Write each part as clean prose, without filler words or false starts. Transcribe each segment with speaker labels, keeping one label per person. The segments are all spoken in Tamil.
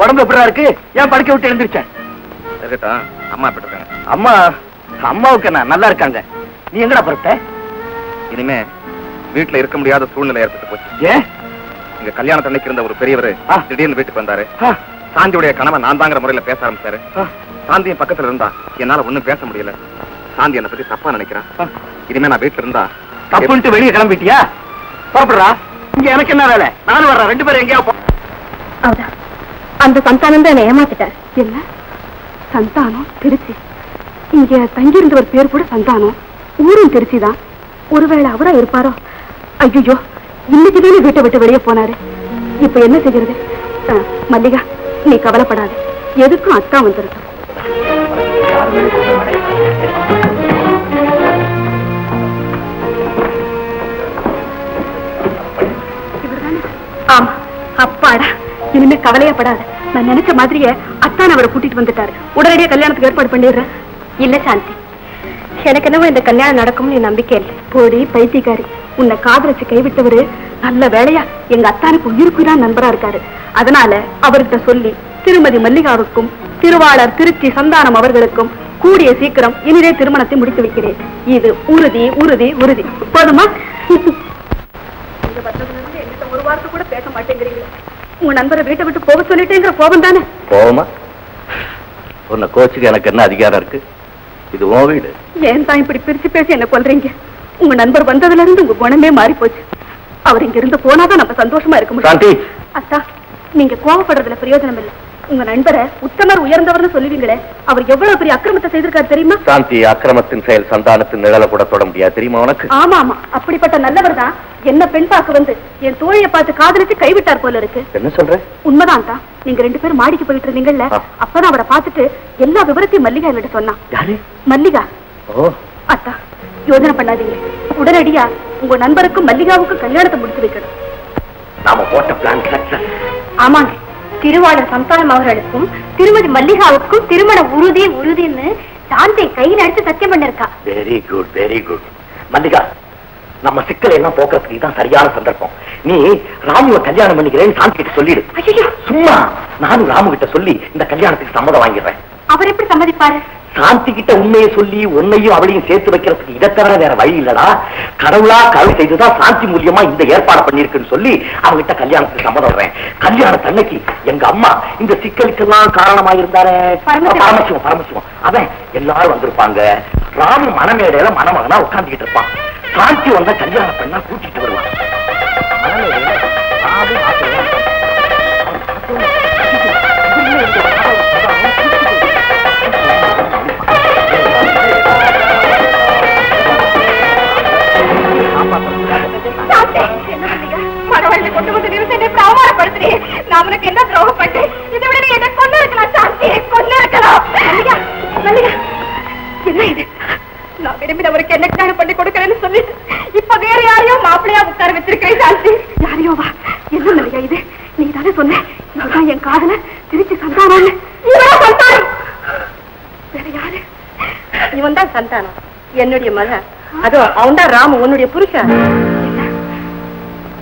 Speaker 1: உடம்பு எப்படிதான் இருக்கு? ஏன் படுக்க விட்டு எழுந்திருச்சேன்?
Speaker 2: இருக்கட்டும். அம்மா எப்படி இருக்காங்க?
Speaker 1: அம்மா அம்மாவுக்கு என்ன நல்லா இருக்காங்க. நீ எங்கடா புறப்பட்ட?
Speaker 2: இனிமே வீட்டுல இருக்க முடியாத சூழ்நிலை ஏற்பட்டு போச்சு.
Speaker 1: ஏன்?
Speaker 2: இங்க கல்யாணத்தன்னைக்கு இருந்த ஒரு பெரியவர் திடீர்னு வீட்டுக்கு வந்தாரு. சாந்தியுடைய கணவன் நான் தாங்கிற முறையில பேச ஆரம்பிச்சாரு. சாந்தியும் பக்கத்துல இருந்தா என்னால ஒண்ணும் பேச முடியல. சாந்தி என்னை பத்தி தப்பா நினைக்கிறான். இனிமே நான் வீட்டுல இருந்தா
Speaker 1: தப்புன்ட்டு வெளியே கிளம்பிட்டியா? புறப்படுறா. இங்க எனக்கு என்ன வேலை? நானும் வர்றேன். 2 பேரும் எங்கேயா போ.
Speaker 3: அவதான் அந்த சந்தானம் தான் என்ன ஏமாத்திட்டார். என்ன சந்தானம்? திருச்சி. இங்க தங்கியிருந்த ஒரு பேர் கூட சந்தானம். ஊரும் திருச்சி தான். ஒருவேளை அவரா இருப்பாரோ? ஐயோ, இன்னைக்குதானே வீட்டை விட்டு வெளியே போனாரு. இப்ப என்ன செய்யறது? மல்லிகா, நீ கவலைப்படாது. எதுக்கும் அக்கா வந்துருக்க. ஆமா, அப்பாடா, இனிமே கவலையப்படாத. நான் நினைச்ச மாதிரியே அத்தான் அவரை கூட்டிட்டு வந்துட்டாரு. உடனடியே கல்யாணத்துக்கு ஏற்பாடு பண்ணிடுறேன். இல்ல சாந்தி, எனக்கு என்னவோ இந்த கல்யாணம் நடக்கும்னு நம்பிக்கை இல்லை. போடி பைத்தியக்காரி, உன்னை காதலிச்சு கைவிட்டவரு நல்ல வேலையா எங்க அத்தானுக்கு உயிருக்குதான் நண்பரா இருக்காரு. அதனால அவர்கிட்ட சொல்லி திருமதி மல்லிகாவுக்கும் திருவாளர் திருச்சி சந்தானம் அவர்களுக்கும் கூடிய சீக்கிரம் இனிதே திருமணத்தை முடித்து வைக்கிறேன். இது உறுதி உறுதி உறுதி. போதுமா? என்கிட்ட ஒரு வார்த்தை கூட பேச மாட்டேங்கிறீங்க. உங்க நண்பரை வீட்டை விட்டு போக சொல்லிட்டேங்கிற கோபம் தானே?
Speaker 1: போமா, உன்னை கோச்சுக்கு எனக்கு என்ன அதிகாரம் இருக்கு? இது உன் வீடு.
Speaker 3: ஏன் தான் இப்படி பிரிச்சு பேசி என்ன கொல்றீங்க? உங்க நண்பர் வந்ததுல இருந்து உங்க குணமே மாறி போச்சு. அவர் இங்க இருந்து போனாதான் நம்ம சந்தோஷமா இருக்க முடியும். அத்தா, நீங்க கோபப்படுறதுல பிரயோஜனம் இல்லை. உங்க நண்பரை உத்தமர் உயர்ந்தவர்னு சொல்லுவீங்களே, அவர் எவ்வளவு பெரிய அக்கிரமத்தை செய்திருக்காரு தெரியுமா?
Speaker 1: சாந்தி, அக்கிரமத்தின் செயல் சந்தானத்தின் நிழலை கூட தொட முடியாது தெரியுமா உனக்கு?
Speaker 3: ஆமா ஆமா, அப்படிப்பட்ட நல்லவர் தான் என்ன பெண் பார்க்க வந்து என் தோழியை பார்த்து காதலிச்சு கைவிட்டார் போல இருக்கு.
Speaker 1: என்ன சொல்ற?
Speaker 3: உண்மைதான் தான். நீங்க 2 பேரும் மாடிக்கு போயிட்டு இருந்தீங்கல்ல, அப்பதான் அவரை பார்த்துட்டு எல்லா விவரத்தையும் மல்லிகா என்கிட்ட சொன்னா.
Speaker 1: யாரு?
Speaker 3: மல்லிகா.
Speaker 1: ஓ
Speaker 3: அத்தா, யோசனை பண்ணாதீங்க. உடனடியா உங்க நண்பருக்கும் மல்லிகாவுக்கும் கல்யாணத்தை முடிச்சு வைக்கணும்.
Speaker 1: நாம போட்ட பிளான் சக்சஸ்.
Speaker 3: ஆமாங்க, திருவாளர் சந்தானம் அவர்களுக்கும் திருமதி மல்லிகாவுக்கும் திருமண உறுதி உறுதின்னு சாந்தி கையில் அடிச்சு சத்தியம் பண்ணிருக்கா.
Speaker 1: Very good very good. Mallika, நம்ம சிக்கலை எல்லாம் போக்குறதுக்கு இதுதான் சரியான சந்தர்ப்பம். நீ ராமுவை கல்யாணம் பண்ணிக்கிறேன்னு சாந்தி கிட்ட சொல்லிடு. சும்மா நானும் ராமு கிட்ட சொல்லி இந்த கல்யாணத்துக்கு சம்மதம் வாங்கிடுறேன்.
Speaker 3: அவர் எப்படி சம்மதிப்பாரு?
Speaker 1: சாந்தி கிட்ட உண்மையை சொல்லி உன்னையும் அவளையும் சேர்த்து வைக்கிறதுக்கு இதை தவிர வேற வழி இல்லடா. கடவுளா கருள் செய்துதான் சாந்தி மூலியமா இந்த ஏற்பாடு பண்ணிருக்குன்னு சொல்லி அவங்கிட்ட கல்யாணத்துக்கு சம்மதம். கல்யாணம் தன்னைக்கு எங்க அம்மா இந்த சிக்கலுக்கெல்லாம் காரணமா இருந்தாரு பரமசிவம். பரமசிவம் அவன் எல்லாரும் வந்திருப்பாங்க. ராமு மணமேடையில மணமகனா உட்கார்ந்துகிட்டு இருப்பான். சாந்தி வந்தா கல்யாணம் பண்ணா கூட்டிட்டு வருவான். மணமேடையில
Speaker 3: கொண்டு வந்து நிறுத்தி அவமானப்படுத்துறேன். நான் உனக்கு என்ன துரோகம் பண்ணேன்? இதை விட என்ன கொண்டு இருக்கலாம். சாந்தி கொண்டு இருக்கலாம். என்ன இது? நான் விரும்பினவருக்கு என்ன கல்யாணம் பண்ணி கொடுக்கறேன்னு சொல்லிட்டு இப்ப வேற யாரையோ மாப்பிள்ளையா உட்கார வச்சிருக்கிறேன். சாந்தி, யாரையோ வா. என்ன மல்லிகா இது? நீ தானே சொன்ன இதுதான் என் காதல திருச்சி சந்தானம். சந்தானம் வேற யாரு? இவன் தான் சந்தானம், என்னுடைய மகன். அதோ அவன் தான் ராமு, உன்னுடைய புருஷன்.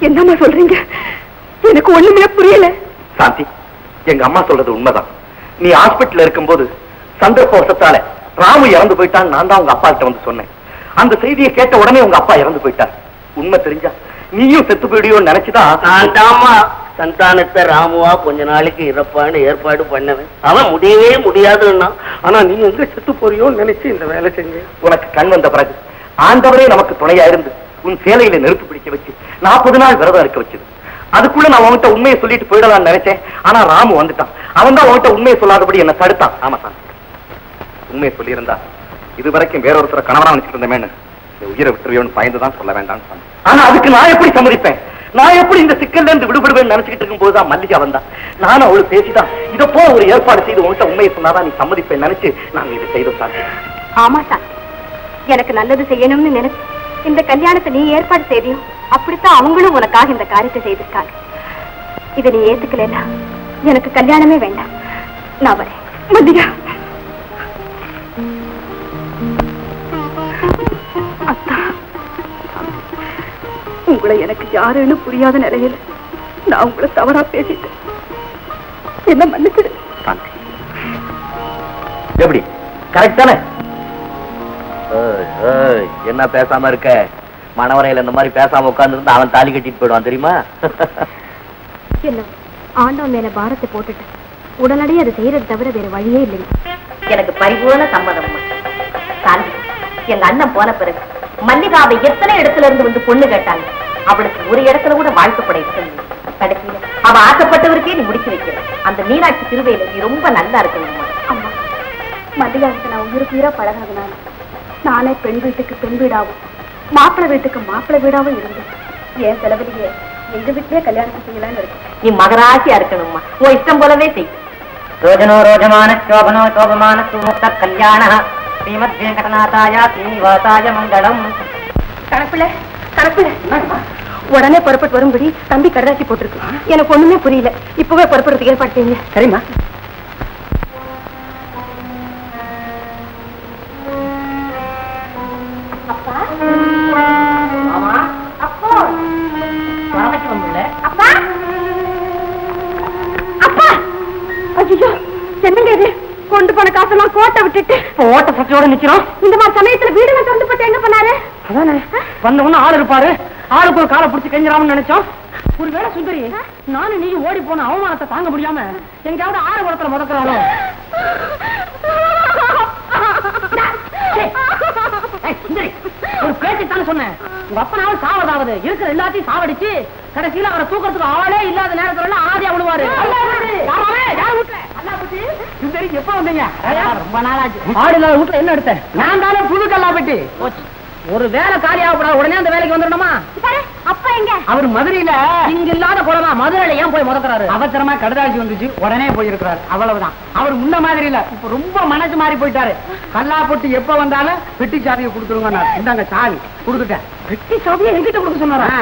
Speaker 3: என்னம்மா சொல்றீங்க? எனக்கு ஒண்ணுமே புரியல.
Speaker 1: சாந்தி, எங்க அம்மா சொல்றது உண்மைதான். நீ ஹாஸ்பிட்டல் இருக்கும்போது சந்தர்ப்பவசத்தால ராமு இறந்து போயிட்டான். நான் தான் உங்க அப்பா கிட்ட வந்து சொன்னேன். அந்த செய்தியை கேட்ட உடனே உங்க அப்பா இறந்து போயிட்டார். உண்மை தெரிஞ்சா நீயும் செத்து போயிடுயோன்னு நினைச்சுதான்
Speaker 4: சந்தானத்தை ராமுவா கொஞ்ச நாளைக்கு இறப்பான்னு ஏற்பாடு பண்ணவன். அவன் முடியவே முடியாதுன்னா,
Speaker 1: ஆனா நீ எங்க செத்து போறியோன்னு நினைச்சு இந்த வேலை செஞ்சேன். உனக்கு கண் வந்த பிறகு ஆண்டவரே நமக்கு துணையா இருந்து உன் சேலையில நெருப்பு பிடிக்க வச்சு 40 நாள் விரதம் இருக்க வச்சது. அதுக்குள்ள நான் உன்கிட்ட உண்மையை சொல்லிட்டு போயிடலாம்னு நினைச்சேன். ஆனா ராமு வந்துட்டான். அவன் தான் உன்கிட்ட உண்மையை சொல்லாதபடி என்ன தடுத்தான். ஆமா சார்,
Speaker 2: உண்மையை சொல்லியிருந்தா இதுவரைக்கும் வேறொருத்தர கணவனா நினைச்சிட்டு இருந்தேன்னு உயிரை விட்டுருவியோன்னு பயந்துதான் சொல்ல வேண்டாம்னு சொன்னேன்.
Speaker 1: ஆனா அதுக்கு நான் எப்படி சம்மதிப்பேன்? நான் எப்படி இந்த சிக்கல்ல இருந்து விடுபடுவேன்னு நினைச்சுக்கிட்டு இருக்கும் போதுதான் மல்லிகா வந்தா. நானும் அவளு பேசிதான் இதை போ ஒரு ஏற்பாடு செய்து உன்கிட்ட உண்மையை சொன்னாதான் நீ சம்மதிப்பேன் நினைச்சு நாங்க இதை செய்தோம். சார்,
Speaker 3: ஆமா சார், எனக்கு நல்லது செய்யணும்னு நினைச்சு இந்த கல்யாணத்தை நீ ஏற்பாடு செய்தியும் அப்படித்தான் அவங்களும் உனக்காக இந்த காரியத்தை செய்திருக்காங்க. இதை நீ ஏத்துக்கலன்னா எனக்கு கல்யாணமே வேண்டாம். நான் வரேன். மல்லிகா, அத்தா, உங்களை எனக்கு யாருன்னு புரியாத நிலையில் நான் உங்களை தவறா பேசிட்டேன். என்ன மன்னிச்சிடு.
Speaker 1: எப்படி கரெக்ட் தானே? என்ன பேசாம இருக்க? மணவரையில இந்த மாதிரி பேசாம உட்கார்ந்து இருந்தா அவன் தாலி கட்டிட்டு போயிடுவான் தெரியுமா?
Speaker 3: என்ன ஆண்டவன் மேல பாரத்தை போட்டுட்டு உடனடியே அதை செய்யறது தவிர வேற வழியே இல்லைங்க.
Speaker 5: எனக்கு பரிபூர்ண சம்மதம். சாந்தி, எங்க அண்ணன் போன பிறகு மல்லிகாவை எத்தனை இடத்துல இருந்து வந்து பொண்ணு கேட்டாங்க. அவளுக்கு ஒரு இடத்துல கூட வாழ்க்கப்பட இருக்கணும். கடைசியில அவ ஆசைப்பட்டவருக்கே நீ முடிச்சு வைக்கிற. அந்த மீனாட்சி திருவையில நீ ரொம்ப நல்லா இருக்கணும்.
Speaker 3: அம்மா, மல்லிகாவுக்கு நான் உயிருக்கு உயிரா பழகினதுனால நானே பெண் வீட்டுக்கு பெண் வீடாவும் மாப்பிள்ளை வீட்டுக்கு மாப்பிள்ளை வீடாவும் இருந்தேன். என் செலவிலேயே எங்க வீட்டிலேயே கல்யாணம் செய்யலான்னு இருக்கு.
Speaker 5: நீ மகராசியா இருக்கணும்மா. உன் இஷ்டம் போலவே செய்.
Speaker 4: ரோஜனோ ரோஜமான சோபனோ சோபமான சுமுக்த கல்யாண ஸ்ரீமத் வெங்கடநாதாய ஸ்ரீனிவாசாய மங்களம்.
Speaker 3: கணக்குல உடனே புறப்பட்டு வரும்படி தம்பி கடதாசி போட்டிருக்கு. எனக்கு ஒண்ணுமே புரியல. இப்பவே புறப்படுறதுக்கு ஏற்பாடு செய்யுங்க.
Speaker 4: சரிம்மா.
Speaker 3: என்னங்க இது? கொண்டு போன காசெல்லாம் கோட்டை விட்டுட்டு
Speaker 4: ஓட்ட சட்டியோட நிக்கிறோம்.
Speaker 3: இந்த மாதிரி சமயத்துல வீடுல திறந்து போட்டு எங்க பண்ணாரு?
Speaker 4: அதானே வந்த உடனே ஆள் இருப்பாரு. ஆளுக்கு ஒரு காலை பிடிச்சி கெஞ்சராமன்னு நினைச்சோம். ஒருவேளை சுந்தரி நானும் நீயும் ஓடி போன அவமானத்தை தாங்க முடியாம எங்கேயாவது ஆறு குளத்துல முதக்கிறாளோ? ஒரு பேச்சுத்தானே சொன்னேன். உங்க அப்பனாவது சாவதாவது இருக்கிற எல்லாத்தையும் சாவடிச்சு கடைசியில அவரை தூக்கறதுக்கு ஆளே இல்லாத நேரத்துல ஆதியா விழுவாரு. எப்ப வந்தீங்க? ரொம்ப நாளாச்சு. ஆடு இல்லாத வீட்டுல என்ன எடுத்தேன்? நான் தானே புது கல்லா பெட்டி. ஒரு வேலை காலியாகப்படாது, உடனே அந்த வேலைக்கு வந்துடணுமா?
Speaker 3: அப்பா எங்க?
Speaker 4: அவர் மதுரையில இங்க இல்லாத குளமா மதுரையில ஏன் போய் முதக்கிறாரு? அவசரமா கடுதாசி வந்துச்சு, உடனே போயிருக்கிறாரு. அவ்வளவுதான். அவர் முன்ன மாதிரி இல்ல, இப்ப ரொம்ப மனசு மாறி போயிட்டாரு. கல்லா போட்டு எப்ப வந்தாலும் பெட்டி சாவியை கொடுத்துருங்க. இந்தாங்க சாவி கொடுத்துட்டேன். பெட்டி சாவியை என்கிட்ட கொடுக்க சொன்னாரா?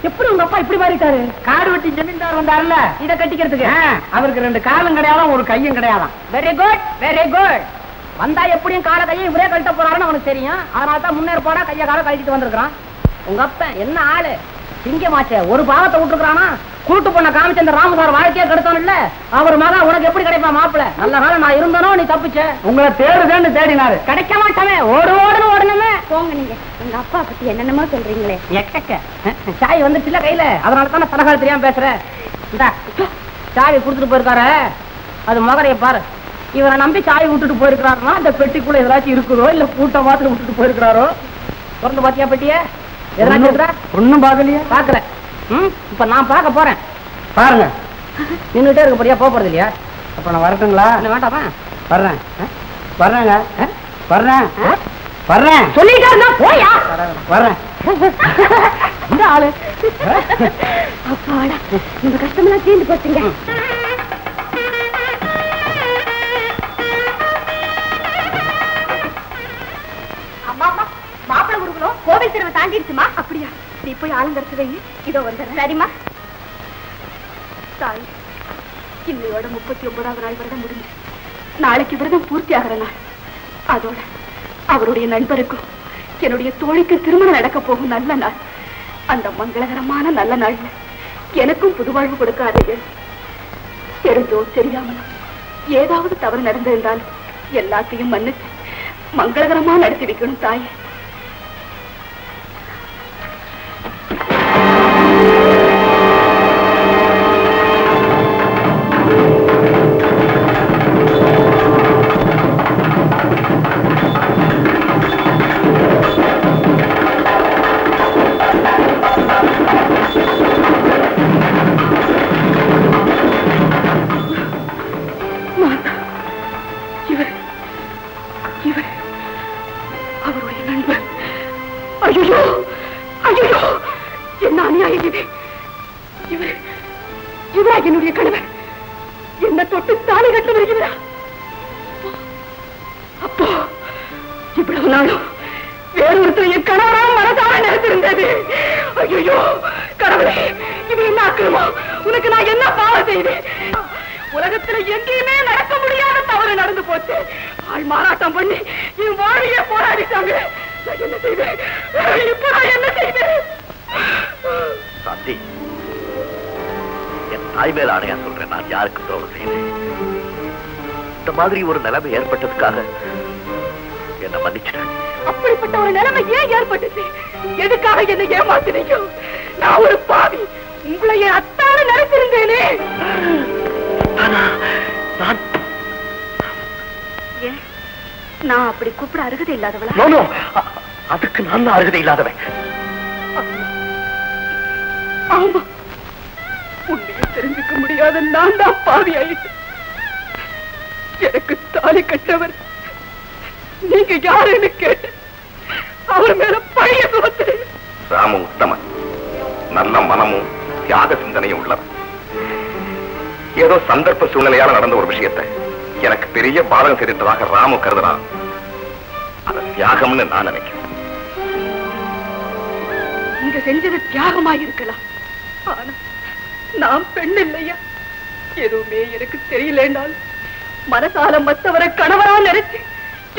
Speaker 4: எப்படி உங்க அப்பா இப்படி மாறிட்டாரு? காடு வெட்டி ஜமீன்தார் வந்தாருல்ல இதை கட்டிக்கிறதுக்கு. அவருக்கு 2 காலும் கிடையாதான், ஒரு கையும் கிடையாதான். Very good, very good. வந்தா எப்படியும் கால கையை இவரே கழட்ட போறாருன்னு அவனுக்கு தெரியும். அதனால தான் முன்னேற போனா கையை கால கழட்டிட்டு வந்திருக்கான். உங்க அப்பா என்ன ஆளு? சிங்கமாச்சே, ஒரு பாவத்தை விட்டுருக்கானா? கூட்டு பொண்ண காமிச்ச அந்த ராமசார் வாழ்க்கையே கெடுத்தான் இல்ல. அவர் மகன் உனக்கு எப்படி கிடைப்பா? மாப்பிள்ள நல்ல காலம் நான் இருந்தனோ நீ தப்பிச்ச. உங்களை தேடுதேன்னு தேடினாரு, கிடைக்க மாட்டவே. ஓடுன்னு ஓடணுமே.
Speaker 3: போங்க நீங்க. உங்க அப்பா பத்தி என்னென்னமோ சொல்றீங்களே.
Speaker 4: எக்க சாய் வந்துச்சுல கையில, அதனால தானே தலகால் தெரியாம பேசுற. இந்த சாவி கொடுத்துட்டு போயிருக்காரு, அது மகரைய பாரு. இவரை நம்பி சாவி விட்டுட்டு போயிருக்கிறாருன்னா அந்த பெட்டிக்குள்ள ஏதாச்சும் இருக்குதோ இல்ல கூட்ட மாத்திர விட்டுட்டு போயிருக்கிறாரோ. திறந்து பாத்தியா பெட்டிய? ஒன்னும் பாக்கலையே. பாக்கல. இப்ப நான் பார்க்க போறேன். பாருங்க. நின்னுட்டே இருக்க போறியா? போறது இல்லையா? அப்ப நான் வரட்டுங்களா? வேண்டாமா? வர்றேன் வர்றேங்க வர்றேன் வர்றேன் சொல்லிட்டா போயா? வர்றேன். இந்த ஆளு
Speaker 3: அப்பாடா, இந்த கஷ்டமெல்லாம் தீர்ந்து போச்சுங்க. மாப்பிள குருகுலம் கோவில் தெருவை தாண்டிடுச்சுமா? அப்படியா? நீ போய் ஆலங்கரிச்சு வை, இதோ வந்துடுறேன். சரிம்மா. தாய், இன்னையோட 39வது நாள் விரதம் முடிஞ்சு நாளைக்கு விரதம் பூர்த்தி ஆகிற நாள். அதோட அவருடைய நண்பருக்கும் என்னுடைய தோழிக்கு திருமணம் நடக்க போகும் நல்ல நாள். அந்த மங்களகரமான நல்ல நாள்ல எனக்கும் புதுவாழ்வு கொடுக்காதே. தெரிஞ்சோ தெரியாமலோ ஏதாவது தவறு நடந்திருந்தாலும் எல்லாத்தையும் மன்னிச்சு மங்களகரமா நடத்தி வைக்கணும் தாயே. என்னுடைய கணவர் என்ன தொட்டு தாலி கட்ட வருகிறார். அப்போ இவ்வளவு நாளும் வேறொருத்தர் என் கணவராக மனதார நினைத்திருந்தது. ஐயோ கடவுளே, இது என்ன அக்கிரமா? உனக்கு நான் என்ன பாவம் செய்தேன்? உலகத்துல எங்கேயுமே நடக்க முடியாத தவறு நடந்து போச்சு. ஆள் மாறாட்டம் பண்ணி என் வாழ்வையே போராடிட்டாங்க. நான் என்ன செய்தேன்? இப்ப நான் என்ன செய்தேன்?
Speaker 1: சாந்தி, தாய் மேல ஆணையா சொல்றேன், நான் யாருக்கு துரோகம் செய்யறேன். இந்த மாதிரி ஒரு நிலைமை ஏற்பட்டதுக்காக என்ன மன்னிச்சிட்டேன்.
Speaker 3: அப்படிப்பட்ட ஒரு நிலைமை ஏன் ஏற்பட்டுச்சு? எதுக்காக என்ன ஏமாத்தினீங்க? நான் ஒரு பாவி, உங்களை என் அத்தான நினைச்சிருந்தேனே. ஏன் நான் அப்படி கூப்பிட அருகதை இல்லாதவளா?
Speaker 1: அதுக்கு நான் தான் அருகதை இல்லாதவன்.
Speaker 3: ஆமா, உண்மையை தெரிஞ்சுக்க முடியாத நான் தான் பாவி ஆயிட்டு. எனக்கு தாலி கட்டவர் நீங்க யாருன்னு கேட்டு அவர் மேல பழைய சுமத்து.
Speaker 2: ராமு உத்தமன், நல்ல மனமும் தியாக சிந்தனையும் உள்ளவர். ஏதோ சந்தர்ப்ப சூழ்நிலையால நடந்த ஒரு விஷயத்தை எனக்கு பெரிய பாதகம் செய்திட்டதாக ராமு கருதுறான். அது தியாகம்னு நான் நினைக்கிறேன்.
Speaker 3: நீங்க செஞ்சது தியாகமா இருக்கலாம், ஆனா நான் பெண் இல்லையா? எதுவுமே எனக்கு தெரியலனால் மனசால மத்தவரை கணவரா நினைச்சு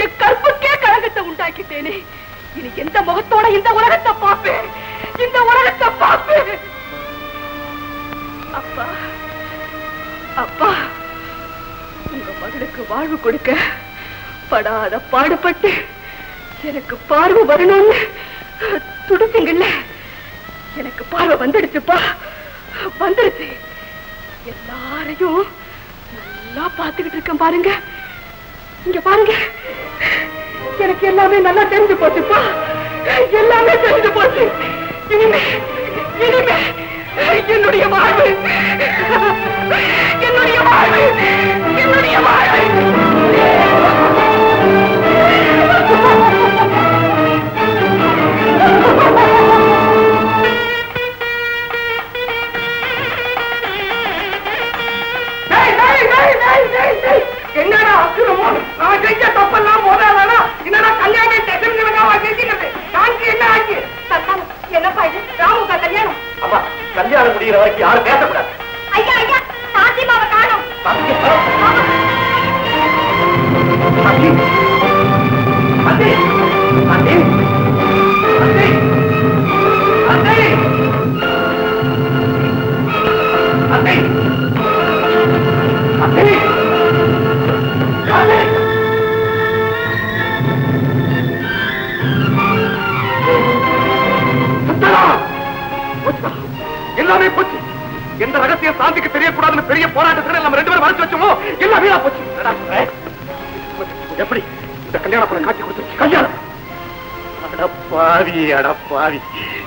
Speaker 3: என் கற்புக்கே கலங்கத்தை உண்டாக்கிட்டேனே. இனி எந்த முகத்தோட இந்த உலகத்தை பார்ப்பேன், இந்த உலகத்தை பார்ப்பேன். அப்பா, அப்பா, உங்க மகளுக்கு வாழ்வு கொடுக்க படாத பாடுபட்டு எனக்கு பார்வை வரணும்னு துடிச்சிங்கல்ல, எனக்கு பார்வை வந்துடுச்சுப்பா, வந்துடுச்சு. எல்லாரையும் நல்லா பார்த்துக்கிட்டு இருக்கேன் பாருங்க, இங்க பாருங்க. எனக்கு எல்லாமே நல்லா தெரிஞ்சு போச்சுப்பா, எல்லாமே தெரிஞ்சு போச்சு. இனிமே இனிமே என்னுடைய வாழ்வு, என்னுடைய வாழ்வு, என்னுடைய வாழ்வு. என்னடா அசுரமோ, நான் செஞ்ச தப்பெல்லாம் போதாதானா? என்னடா கல்யாணம் டெசன்களாக கேட்கிறது? காஞ்சி என்ன ஆச்சு? என்னப்பா இது? ராமுக்கா கல்யாணம்?
Speaker 1: அம்மா, கல்யாணம் முடிகிற வரைக்கும் யாரும் பேசக்கூடாது.
Speaker 3: ஐயா ஐயா, சாந்திமாவை காணோம்.
Speaker 2: எல்லாமே போச்சு. எந்த ரகசியம் சாந்திக்கு தெரியக்கூடாதுன்னு பெரிய போராட்டத்தில் நம்ம 2 பேரும் மறைச்சு வச்சோமோ எல்லாம் வீணா போச்சு. எப்படி இந்த கல்யாண பணம் காட்சி கொடுத்துருச்சு? கல்யாணம்
Speaker 1: அடப்பாவி, அடப்பாவி.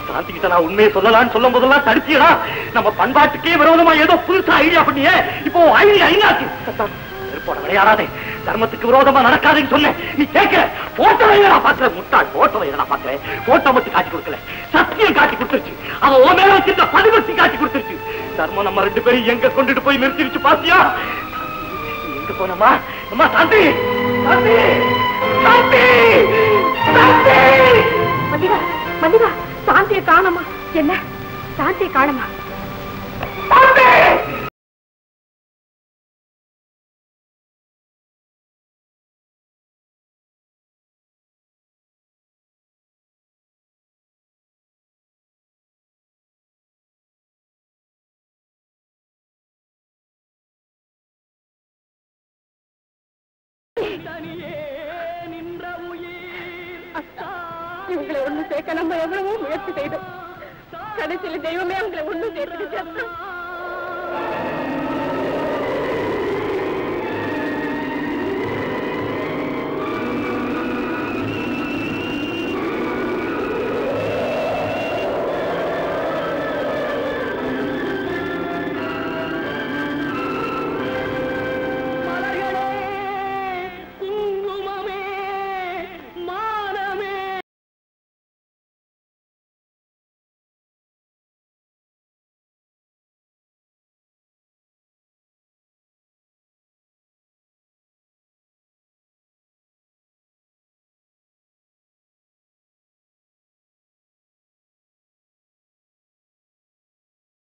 Speaker 1: சாந்திக்கிட்ட நான் உண்மையை சொல்லலான்னு சொல்லும் போதெல்லாம் தடுத்தியடா. நம்ம பண்பாட்டுக்கே விரோதமா ஏதோ புதுசா ஐடியா பண்ணியே. இப்போ ஐடியா ஐநாச்சு போட விளையாடாதே. தர்மத்துக்கு விரோதமா நடக்காதுன்னு சொன்னேன், நீ கேட்கிற. போட்டோ நான் பாக்குறேன், முட்டாள். போட்டோ நான் பாக்குறேன். போட்டோ மட்டும் காட்சி கொடுக்கல, சத்தியம் காட்சி கொடுத்துருச்சு. அவன் ஓ மேல வச்சிருந்த பதிவத்தி காட்சி கொடுத்துருச்சு. தர்மம் நம்ம 2 பேரும் எங்க கொண்டுட்டு போய் நிறுத்திருச்சு பாத்தியா? எங்க போனமா? அம்மா சாந்தி, சாந்தி, சாந்தி, சாந்தி.
Speaker 3: மல்லிகா, மல்லிகா, சாந்தியை காணமா? என்ன சாந்தியை காணமா?
Speaker 1: சாந்தி.
Speaker 3: இவங்களை ஒண்ணு சேர்க்க நம்ம எவ்வளவோ முயற்சி செய்தோம். கடைசியில் தெய்வமே அவங்களை ஒண்ணு சேர்த்துக்கிட்டு